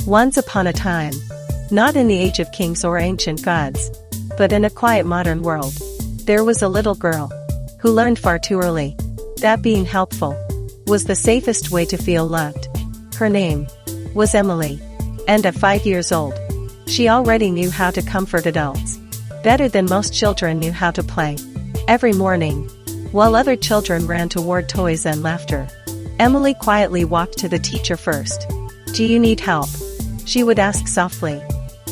Once upon a time, not in the age of kings or ancient gods, but in a quiet modern world, there was a little girl who learned far too early that being helpful was the safest way to feel loved. Her name was Emily, and at 5 years old, she already knew how to comfort adults better than most children knew how to play. Every morning, while other children ran toward toys and laughter, Emily quietly walked to the teacher first. "Do you need help?" she would ask softly.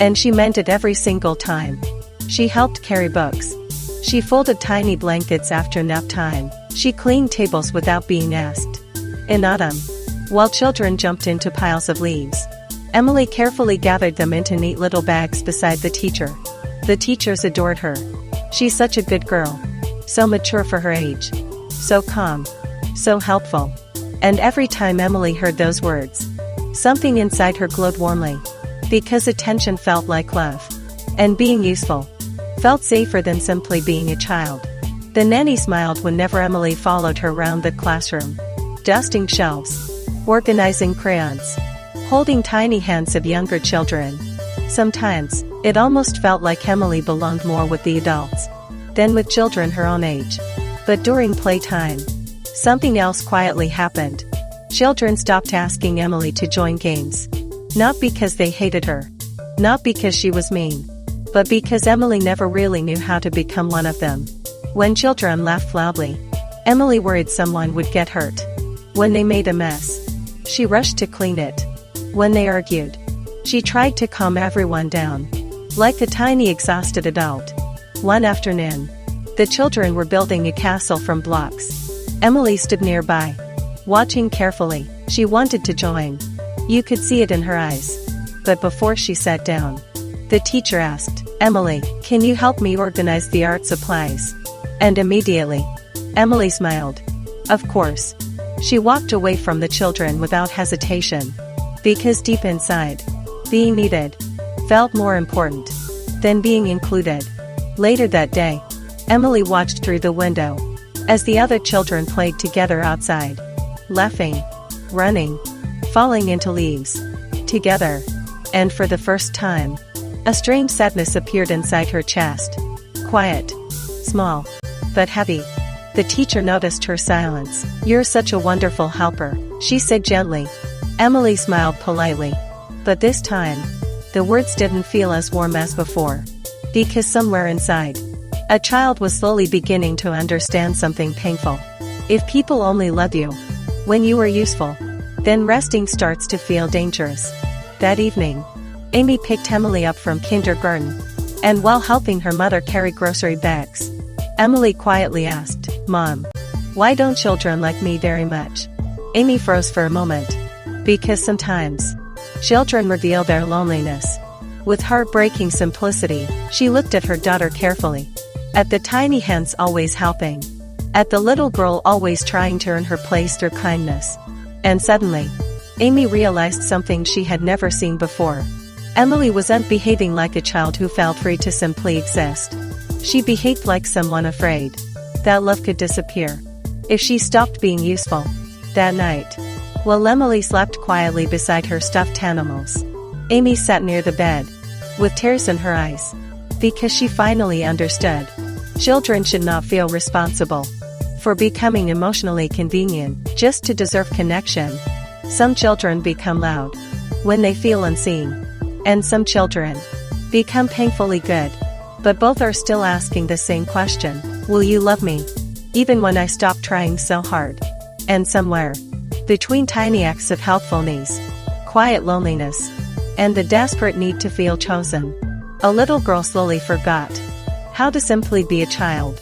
And she meant it every single time. She helped carry books. She folded tiny blankets after nap time. She cleaned tables without being asked. In autumn, while children jumped into piles of leaves, Emily carefully gathered them into neat little bags beside the teacher. The teachers adored her. She's such a good girl. So mature for her age. So calm. So helpful. And every time Emily heard those words, something inside her glowed warmly. Because attention felt like love. And being useful felt safer than simply being a child. The nanny smiled whenever Emily followed her around the classroom, dusting shelves, organizing crayons, holding tiny hands of younger children. Sometimes, it almost felt like Emily belonged more with the adults than with children her own age. But during playtime, something else quietly happened. Children stopped asking Emily to join games. Not because they hated her. Not because she was mean. But because Emily never really knew how to become one of them. When children laughed loudly, Emily worried someone would get hurt. When they made a mess, she rushed to clean it. When they argued, she tried to calm everyone down. Like a tiny exhausted adult. One afternoon, the children were building a castle from blocks. Emily stood nearby, watching carefully. She wanted to join. You could see it in her eyes. But before she sat down, the teacher asked, "Emily, can you help me organize the art supplies?" And immediately, Emily smiled. Of course. She walked away from the children without hesitation. Because deep inside, being needed felt more important than being included. Later that day, Emily watched through the window as the other children played together outside, laughing, running, falling into leaves, together. And for the first time, a strange sadness appeared inside her chest. Quiet, small, but heavy. The teacher noticed her silence. "You're such a wonderful helper," she said gently. Emily smiled politely. But this time, the words didn't feel as warm as before. Because somewhere inside, a child was slowly beginning to understand something painful. If people only love you when you are useful, then resting starts to feel dangerous. That evening, Amy picked Emily up from kindergarten. And while helping her mother carry grocery bags, Emily quietly asked, "Mom, why don't children like me very much?" Amy froze for a moment. Because sometimes, children reveal their loneliness. With heartbreaking simplicity, she looked at her daughter carefully. At the tiny hands always helping. At the little girl always trying to earn her place through kindness. And suddenly, Amy realized something she had never seen before. Emily wasn't behaving like a child who felt free to simply exist. She behaved like someone afraid that love could disappear if she stopped being useful. That night, while Emily slept quietly beside her stuffed animals, Amy sat near the bed, with tears in her eyes. Because she finally understood. Children should not feel responsible for becoming emotionally convenient just to deserve connection. Some children become loud when they feel unseen. And some children become painfully good. But both are still asking the same question. Will you love me? Even when I stop trying so hard. And somewhere, between tiny acts of helpfulness, quiet loneliness, and the desperate need to feel chosen, a little girl slowly forgot how to simply be a child.